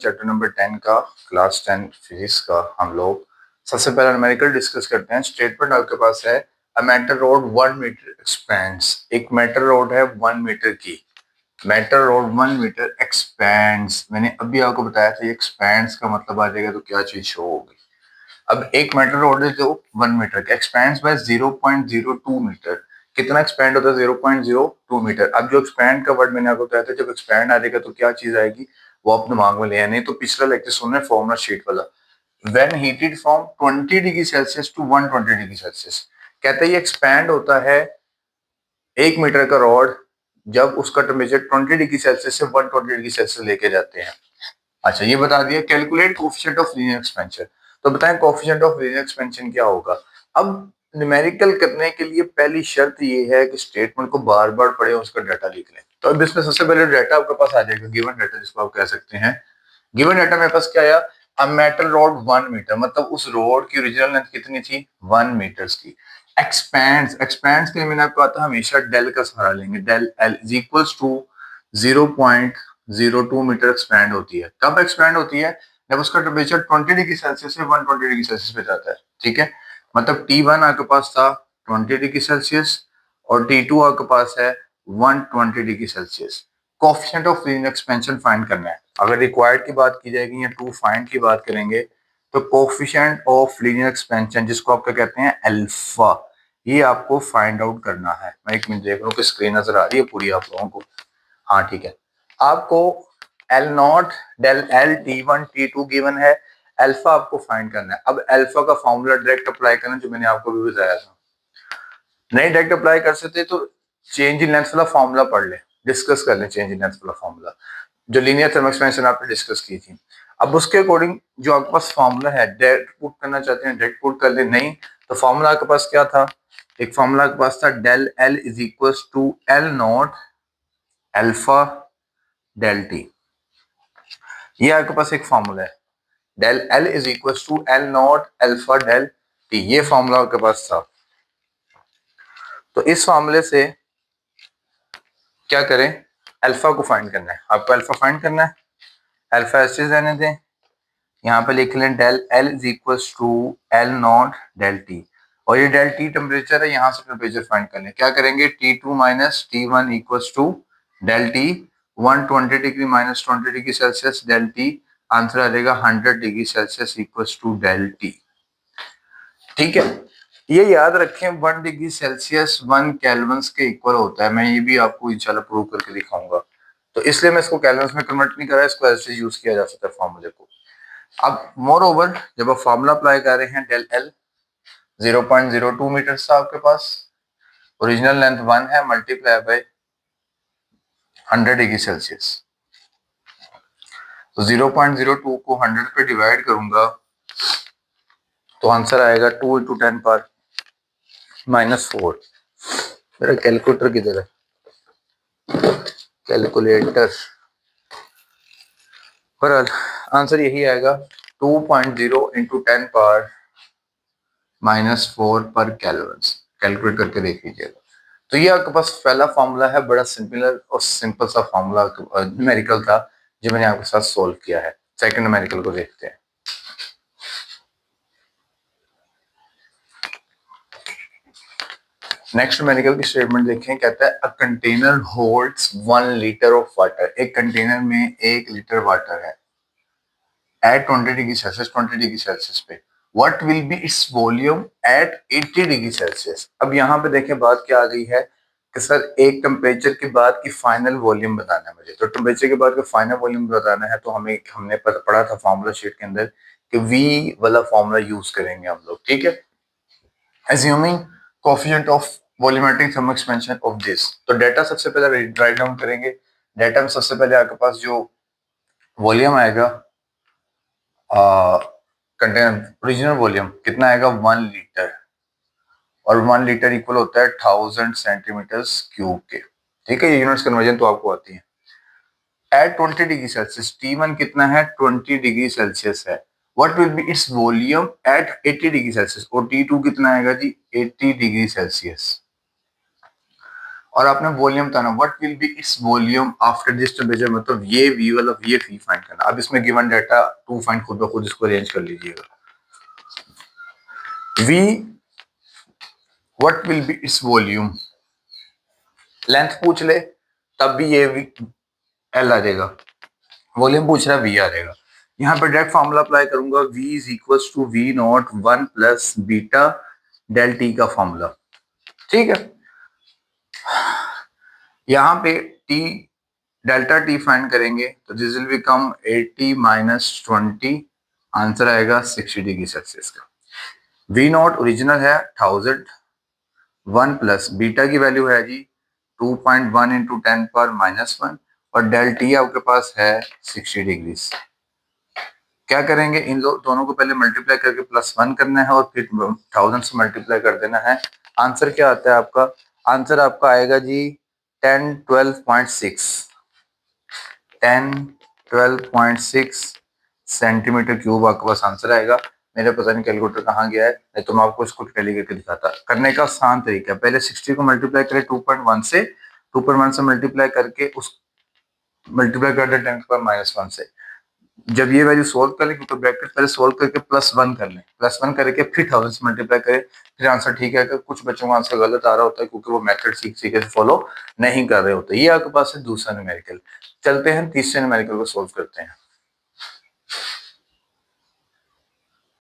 Chapter number 10 का class 10 physics का हम लोग सबसे पहला न्यूमेरिकल डिस्कस करते हैं। स्टेटमेंट आपके पास है a metal rod 1 metre expands. एक मेटल रोड है 1 मीटर की, मेटल रोड 1 मीटर एक्सपेंड्स। मैंने अभी आपको बताया था ये एक्सपेंड्स का मतलब आ जाएगा तो क्या चीज शो होगी। अब एक मेटल रोड है जो 1 मीटर का एक्सपेंड्स बाय 0.02 मीटर। कितना एक्सपैंड होता है? 0.02 मीटर। अब जो एक्सपैंड का वर्ड मैंने आपको बताया था, जब एक्सपैंड आ जाएगा तो क्या चीज आएगी वो आप दिमाग में ले आए। नहीं तो पिछला लेक्चर सुन रहे फॉर्मुला शीट वाला, when heated from 20 degree Celsius to 120 degree Celsius, कहता है ये एक्सपैंड होता है 1 मीटर का रॉड जब उसका टेम्परेचर 20 डिग्री सेल्सियस से 120 डिग्री सेल्सियस लेके जाते हैं। अच्छा, ये बता दिया। Calculate coefficient of linear expansion. तो बताएं कोएफिशिएंट ऑफ लीनियर एक्सपेंशन क्या होगा। अब न्यूमेरिकल करने के लिए पहली शर्त ये है कि स्टेटमेंट को बार बार पढ़े और उसका डाटा लिख लें। तो अब इसमें सबसे पहले डाटा आपके पास आ जाएगा, गिवन डाटा जिसको आप कह सकते हैं। गिवन डाटा मेरे पास क्या आया? अ मेटल रॉड 1 मीटर, मतलब उस रोड की ओरिजिनल लेंथ कितनी थी? 1 मीटर्स की। एक्सपैंड्स, एक्सपैंड्स के लिए मैंने आपको आता हमेशा डेल का सहारा लेंगे। Del L is equals to 0.02 metre expand होती है। कब एक्सपैंड होती है? जब उसका टेम्परेचर 20 डिग्री सेल्सियस से 120 डिग्री सेल्सियस पे जाता है। ठीक है, मतलब T1 आपके पास था 20 डिग्री सेल्सियस और T2 आपके पास है 120 degree Celsius. Coefficient of linear expansion find करना है। अगर रिक्वायर्ड की बात की जाएगी या टू फाइंड की बात करेंगे तो कोएफिशिएंट ऑफ लीनियर एक्सपेंशन, जिसको आप क्या कहते हैं? अल्फा, ये आपको फाइंड आउट करना है। मैं एक मिनट देख रहा हूँ कि स्क्रीन नजर आ रही है पूरी आप लोगों को? हाँ ठीक है। आपको L nought del L T1 T2 given है, अल्फा आपको फाइंड करना है। अब अल्फा का फॉर्मूला डायरेक्ट अप्लाई करना, जो मैंने आपको भी बताया था। नहीं डायरेक्ट अप्लाई कर सकते तो चेंज इन लेंथ वाला फॉर्मूला पढ़ ले, डिस्कस कर ले चेंज इन लेंथ वाला फॉर्मूला जो लीनियर थर्मल एक्सपेंशन आपने डिस्कस की थी। अब उसके अकॉर्डिंग जो आपके पास फॉर्मूला है, डायरेक्ट पुट करना चाहते हैं डायरेक्ट पुट कर ले, नहीं तो फॉर्मूला आपके पास क्या था? एक फॉर्मूला आपके पास था del L is equal to L nought alpha del T. ये आपके पास एक फॉर्मूला है, del L is equal to L nought alpha del T. ये फॉर्मूला आपके पास था। तो इस फॉर्मूले से क्या करें? अल्फा को फाइंड करना है। आपको अल्फा फाइंड करना है, अल्फा ऐसे रहने दें, यहाँ पे लिख लें del L is equal to L nought del T. और ये डेल टी टेम्परेचर है, यहाँ से टेम्परेचर फाइंड कर लें। क्या करेंगे? T2 minus T1 equal to del T 120 degree minus 20 degree Celsius del T. Answer आ जाएगा 100 degree Celsius equal to del T. ठीक है, ये याद रखें 1 डिग्री सेल्सियस 1 केल्विन के इक्वल होता है। मैं ये भी आपको इंशाल्लाह प्रूव करके दिखाऊंगा। तो इसलिए मैं इसको केल्विन में कन्वर्ट नहीं कर रहा, इसको ऐसे यूज किया जा सकता है फॉर्मूले को। अब मोर ओवर जब आप फॉर्मूला अप्लाई कर रहे हैं, डेल एल 0.02 मीटर था आपके पास, ओरिजिनल लेंथ 1 है, मल्टीप्लाई बाय 100 डिग्री सेल्सियस। तो 0.02 को 100 पे डिवाइड करूंगा तो आंसर आएगा 2 इंटू 10 पर -4। मेरा कैलकुलेटर किधर है? कैलकुलेटर पर आंसर यही आएगा 2.0 इंटू 10 पर -4 पर केल्विन। कैलकुलेट करके देख लीजिएगा। तो ये आपके पास पहला फॉर्मूला है, बड़ा सिंपल और सिंपल सा फॉर्मूला न्यूमेरिकल था जो मैंने आपके साथ सोल्व किया है। सेकंड न्यूमेरिकल को देखते हैं। नेक्स्ट न्यूमेरिकल की स्टेटमेंट देखें, कहता है a container holds 1 litre of water. एक कंटेनर में 1 लीटर वाटर है at 20 degree Celsius, 20 degree Celsius पे। What will be its volume at 80 degree Celsius. अब यहाँ पे देखें बात क्या आ गई है कि सर एक टेम्परेचर के बाद की फाइनल वॉल्यूम बताना है मुझे। तो टेम्परेचर के बाद का फाइनल वॉल्यूम बताना है तो हमने पढ़ा था फॉर्मूला शीट के अंदर कि वी वाला फॉर्मूला यूज करेंगे हम लोग। ठीक है, assuming coefficient of volumetric thermal expansion of this। तो डेटा सबसे पहले राइट डाउन करेंगे। डेटा में सबसे पहले आपके पास जो वॉल्यूम आएगा, कंटेनर ओरिजिनल वॉल्यूम कितना आएगा? 1 लीटर, और 1 लीटर इक्वल होता है 1000 सेंटीमीटर क्यूब के। ठीक है, ये यूनिट्स कन्वर्जन तो आपको आती है। एट 20 डिग्री सेल्सियस T1 कितना है? 20 डिग्री सेल्सियस है। What will be its volume at 80 degree Celsius. और T2 कितना आएगा जी? 80 डिग्री सेल्सियस। और आपने वॉल्यूम बताना, what will be its volume after this temperature, मतलब ये वी वाला ये फी फाइंड करना। अब इसमें गिवन डाटा टू फाइंड खुद ब खुद इसको अरेंज कर लीजिएगा। V what will be its volume, length पूछ ले तब भी ये एल आ जाएगा, वॉल्यूम पूछ रहा है वी आ जाएगा। यहाँ पे डायरेक्ट फॉर्मूला अप्लाई करूंगा, v is equal to V nought 1 plus beta del T का फॉर्मूला, ठीक है। यहाँ पे t डेल्टा टी फाइंड करेंगे तो this will become 80 minus 20, answer आएगा 60 डिग्री सेल्सियस का। v नॉट ओरिजिनल है 1000, 1 प्लस बीटा की वैल्यू है जी 2.1 इंटू 10 पर -1 और डेल टी आपके पास है 60 डिग्री। क्या करेंगे, इन दोनों को पहले मल्टीप्लाई करके +1 करना है और फिर 1000 से मल्टीप्लाई कर देना है। आंसर क्या आता है आपका, आंसर आपका आएगा जी 1012.6 सेंटीमीटर क्यूब आपके पास आंसर आएगा। मेरे पता नहीं कैलकुलेटर कहाँ गया है, नहीं तो मैं आपको इसको टैली करके दिखाता। करने का आसान तरीका, पहले 60 को मल्टीप्लाई करें 2.1 से, 2.1 से मल्टीप्लाई करके उस मल्टीप्लाई कर दे 10⁻1 से। जब ये वैल्यू सोल्व कर लें तो ब्रैकेट पहले सोल्व करके +1 कर लें, +1 करके फिर 1000 से मल्टीप्लाई करें, फिर आंसर ठीक है। कुछ बच्चों का आंसर गलत आ रहा होता है क्योंकि वो मेथड सीख के फॉलो नहीं कर रहे होते। ये आपके पास है दूसरा न्यूमेरिकल। चलते हैं तीसरे न्यूमेरिकल को सोल्व करते हैं।